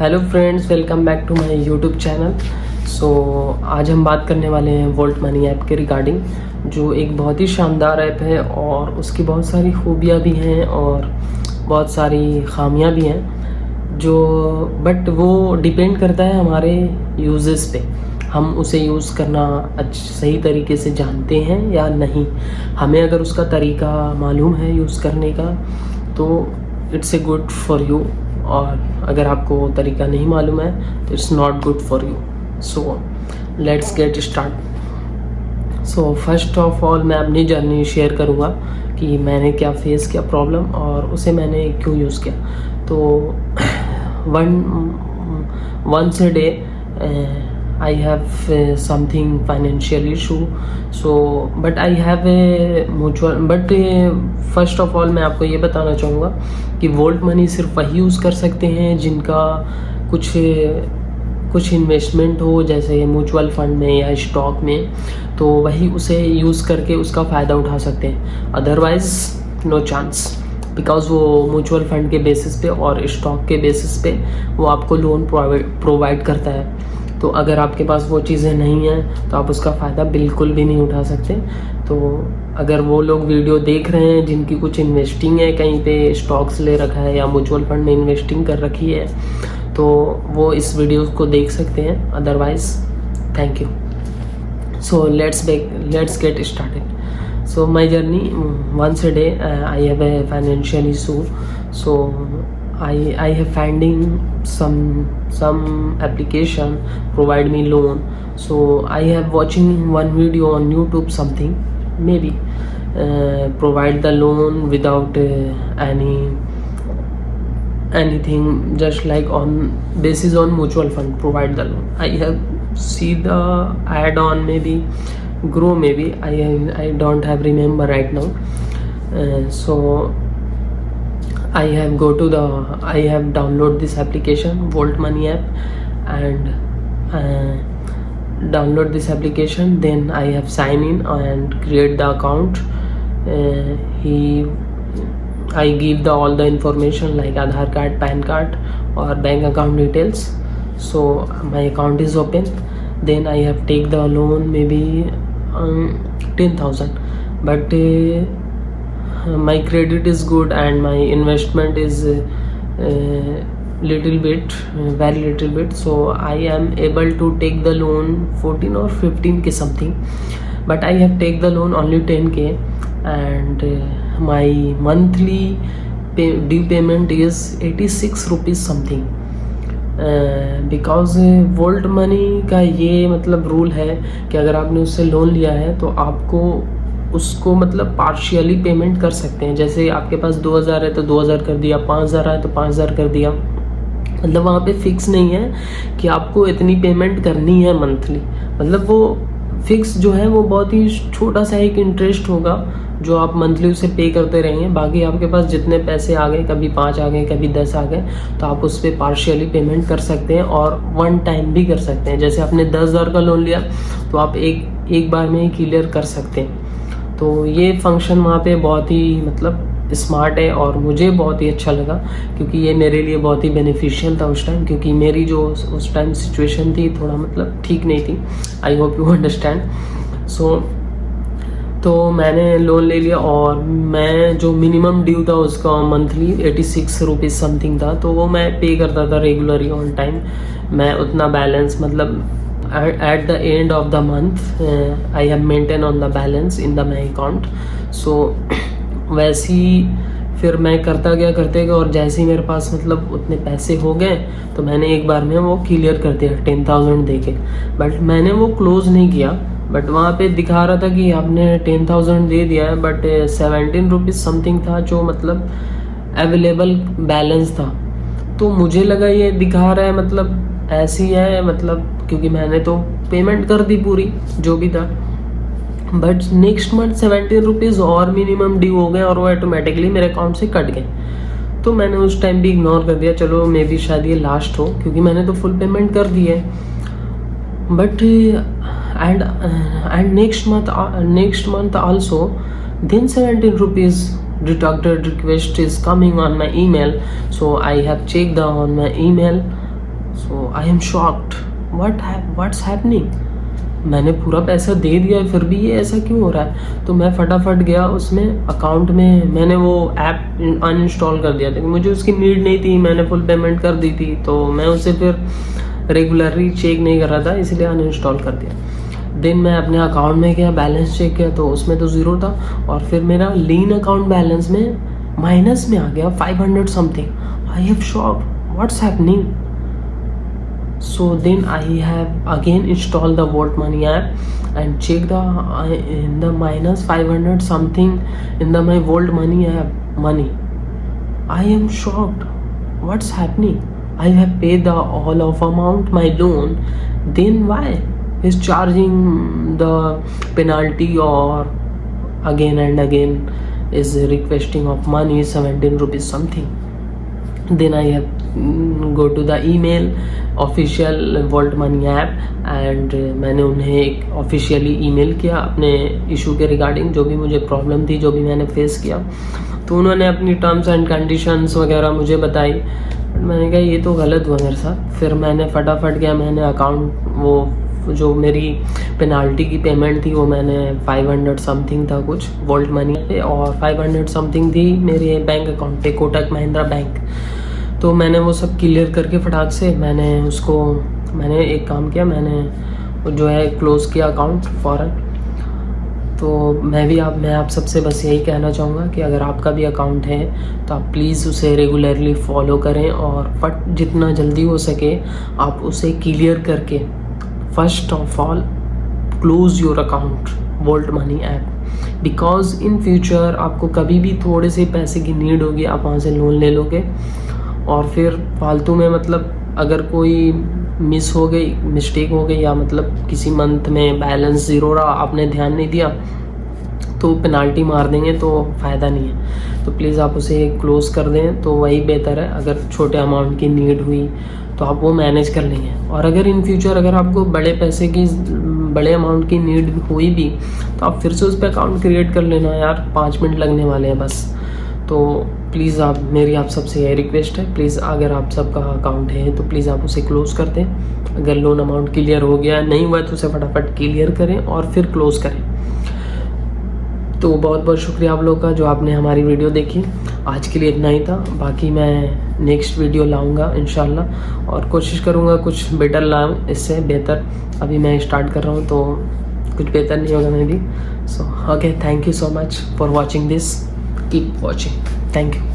Hello friends, welcome back to my YouTube channel. आज हम बात करने वाले हैं वोल्ट मनी ऐप के रिगार्डिंग, जो एक बहुत ही शानदार ऐप है और उसकी बहुत सारी खूबियाँ भी हैं और बहुत सारी खामियाँ भी हैं, बट वो डिपेंड करता है हमारे यूजेस पे। हम उसे यूज़ करना सही तरीके से जानते हैं या नहीं। हमें अगर उसका तरीका मालूम है यूज़ करने का तो it's a good for you, और अगर आपको तरीका नहीं मालूम है तो it's not good for you. So let's get start. First of all मैं अपनी जर्नी शेयर करूँगा कि मैंने क्या फेस किया प्रॉब्लम और उसे मैंने क्यों यूज़ किया। तो once a day I have something financial issue, but I have a mutual, but first of all मैं आपको ये बताना चाहूँगा कि वोल्ट मनी सिर्फ वही यूज़ कर सकते हैं जिनका कुछ इन्वेस्टमेंट हो, जैसे म्यूचुअल फंड में या स्टॉक में, तो वही उसे यूज़ करके उसका फ़ायदा उठा सकते हैं। अदरवाइज़ नो चांस, बिकॉज वो म्यूचुअल फंड के बेसिस पे और स्टॉक के बेसिस पे वो आपको लोन प्रोवाइड करता है। तो अगर आपके पास वो चीज़ें नहीं हैं तो आप उसका फ़ायदा बिल्कुल भी नहीं उठा सकते। तो अगर वो लोग वीडियो देख रहे हैं जिनकी कुछ इन्वेस्टिंग है, कहीं पे स्टॉक्स ले रखा है या म्यूचुअल फंड में इन्वेस्टिंग कर रखी है, तो वो इस वीडियो को देख सकते हैं। Otherwise thank you. So let's get started. So my journey, once a day I have a financial issue, so I have finding some application provide me loan. So I have watching one video on YouTube, something maybe provide the loan without anything, just like on basis on mutual fund provide the loan. I have see the ad on maybe Grow, maybe I don't have remember right now. So I have download this application Volt Money app and download this application. Then I have sign in and create the account. I give all the information like Aadhaar card, PAN card or bank account details. So my account is open. Then I have take the loan maybe 10,000, but my credit is good and my investment is little bit, very little bit, so I am able to take the loan 14 or 15k something, but I have take the loan only 10k and my monthly due payment is 86 rupees something. Because volt money का ये मतलब rule है कि अगर आपने उससे loan लिया है तो आपको उसको मतलब पार्शियली पेमेंट कर सकते हैं। जैसे आपके पास 2000 है तो 2000 कर दिया, 5000 है तो 5000 कर दिया। मतलब वहाँ पे फिक्स नहीं है कि आपको इतनी पेमेंट करनी है मंथली। मतलब वो फिक्स जो है वो बहुत ही छोटा सा एक इंटरेस्ट होगा जो आप मंथली उसे पे करते रहेंगे। बाकी आपके पास जितने पैसे आ गए, कभी 5 आ गए, कभी 10 आ गए, तो आप उस पर पार्शियली पेमेंट कर सकते हैं और वन टाइम भी कर सकते हैं। जैसे आपने 10,000 का लोन लिया तो आप एक बार में ही क्लियर कर सकते हैं। तो ये फंक्शन वहाँ पे बहुत ही मतलब स्मार्ट है और मुझे बहुत ही अच्छा लगा, क्योंकि ये मेरे लिए बहुत ही बेनिफिशियल था उस टाइम, क्योंकि मेरी जो उस टाइम सिचुएशन थी थोड़ा मतलब ठीक नहीं थी। I hope you understand. तो मैंने लोन ले लिया और मैं जो मिनिमम ड्यू था उसका मंथली 86 रुपीज़ समथिंग था, तो वो मैं पे करता था रेगुलरली ऑन टाइम। मैं उतना बैलेंस मतलब at the end of the month I have maintain on the balance in the my account. So वैसे ही फिर मैं करते गया और जैसे ही मेरे पास मतलब उतने पैसे हो गए तो मैंने एक बार में वो क्लियर कर दिया 10,000 दे के। बट मैंने वो क्लोज नहीं किया, बट वहाँ पे दिखा रहा था कि आपने 10,000 दे दिया है, बट 17 रुपीज़ समथिंग था जो मतलब अवेलेबल बैलेंस था। तो मुझे लगा ये दिखा रहा है मतलब ऐसी है, मतलब क्योंकि मैंने तो पेमेंट कर दी पूरी जो भी था। बट नेक्स्ट मंथ 17 रुपीज़ और मिनिमम ड्यू हो गए और वो ऑटोमेटिकली मेरे अकाउंट से कट गए। तो मैंने उस टाइम भी इग्नोर कर दिया, चलो मे बी शायद ये लास्ट हो, क्योंकि मैंने तो फुल पेमेंट कर दी है। But and next month also then 17 rupees deducted request is coming on my email. So I have checked on my email so I am shocked, what's happening. मैंने पूरा पैसा दे दिया है फिर भी ये ऐसा क्यों हो रहा है। तो मैं फटाफट गया उसमें अकाउंट में, मैंने वो ऐप अनइंस्टॉल कर दिया था, मुझे उसकी नीड नहीं थी, मैंने फुल पेमेंट कर दी थी, तो मैं उसे फिर रेगुलरली चेक नहीं कर रहा था, इसलिए अनइंस्टॉल कर दिया। देन मैं अपने अकाउंट में गया, बैलेंस चेक किया तो उसमें तो ज़ीरो था, और फिर मेरा लीन अकाउंट बैलेंस में माइनस में आ गया 500 something. I have shocked, what's happening. So then I have again installed the Volt Money app and check in the minus 500 something in the my Volt Money app money. I am shocked. What's happening? I have paid the all of amount my loan. Then why is charging the penalty, or again and again is requesting of money 17 rupees something. Then I have go to the email official volt money app and मैंने उन्हें एक officially email किया अपने issue के regarding, जो भी मुझे problem थी, जो भी मैंने फेस किया। तो उन्होंने अपनी टर्म्स एंड कंडीशंस वगैरह मुझे बताई। मैंने कहा ये तो गलत हुआ मेरे साथ। फिर मैंने फटाफट गया, मैंने अकाउंट वो जो मेरी पेनाल्टी की पेमेंट थी वो मैंने 500 समथिंग था कुछ वोल्ट मनी पे, और 500 समथिंग थी मेरे बैंक अकाउंट पे, कोटक महिंद्रा बैंक। तो मैंने वो सब क्लियर करके फटाक से मैंने एक काम किया, मैंने जो है क्लोज़ किया अकाउंट फ़ौरन। तो मैं आप सबसे बस यही कहना चाहूँगा कि अगर आपका भी अकाउंट है तो आप प्लीज़ उसे रेगुलरली फॉलो करें, और जितना जल्दी हो सके आप उसे क्लियर करके first of all close your account volt money app, because in future आपको कभी भी थोड़े से पैसे की नीड होगी, आप वहाँ से लोन ले लोगे, और फिर फालतू में मतलब अगर कोई मिस्टेक हो गई, या मतलब किसी मंथ में बैलेंस ज़ीरो रहा, आपने ध्यान नहीं दिया, तो पेनाल्टी मार देंगे, तो फ़ायदा नहीं है। तो प्लीज़ आप उसे क्लोज़ कर दें तो वही बेहतर है। अगर छोटे अमाउंट की नीड हुई तो आप वो मैनेज कर लेंगे, और अगर इन फ्यूचर अगर आपको बड़े अमाउंट की नीड हुई भी तो आप फिर से उस पर अकाउंट क्रिएट कर लेना यार, 5 मिनट लगने वाले हैं बस। तो प्लीज़ मेरी आप सबसे यही रिक्वेस्ट है, प्लीज़ अगर आप सबका अकाउंट है तो प्लीज़ आप उसे क्लोज़ कर दें। अगर लोन अमाउंट क्लियर हो गया, नहीं हुआ तो उसे फटाफट क्लियर करें और फिर क्लोज़ करें। तो बहुत बहुत शुक्रिया आप लोग का जो आपने हमारी वीडियो देखी। आज के लिए इतना ही था, बाकी मैं नेक्स्ट वीडियो लाऊंगा इंशाल्लाह, और कोशिश करूंगा कुछ बेटर लाऊं, इससे बेहतर। अभी मैं स्टार्ट कर रहा हूं तो कुछ बेहतर नहीं होगा may be. So okay, thank you so much for watching this, keep watching, thank you.